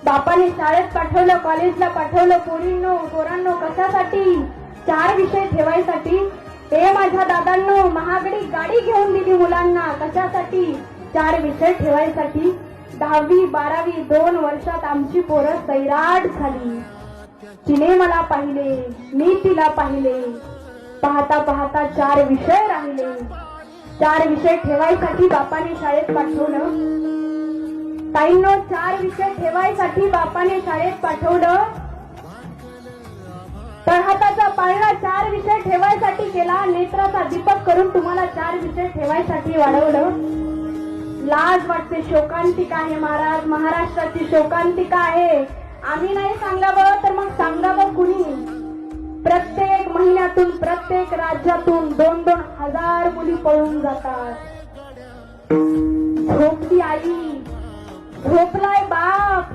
बापाने शाळेत पाठवलं, कॉलेजला पाठवलं, पोरींनो पोरांनो कशासाठी? 4 विषय ठेवायसाठी. हे माझ्या दादांनो महागडी गाडी घेऊन दिली मुलांना कशासाठी? 4 विषय ठेवायसाठी. 10वी 12वी 2 वर्षात आमची पोरं सैराट झाली. तिने मला पाहिले, मी तिला पाहिले. पाहता पाहता 4 विषय राहिले. 4 विषय ठेवायसाठी बापाने शाळेत पाठवलं. ताईंनो 4 विषय ठेवायसाठी बापाने शाळेत पाठवलं. तळहाताचा पाळणा 4 विषय ठेवायसाठी केला. नेत्राचा दीपक करून तुम्हाला 4 विषय ठेवायसाठी वाढवलं. लाज वाटते. शोकांतिका आहे महाराज, महाराष्ट्राची शोकांतिका आहे. आम्ही नाही सांगावं तर मग सांगावं कुणी? प्रत्येक महिन्यातून प्रत्येक राज्यातून 2-2 हजार मुली पळून जातात. झोपली आई, झोपलाय बाप,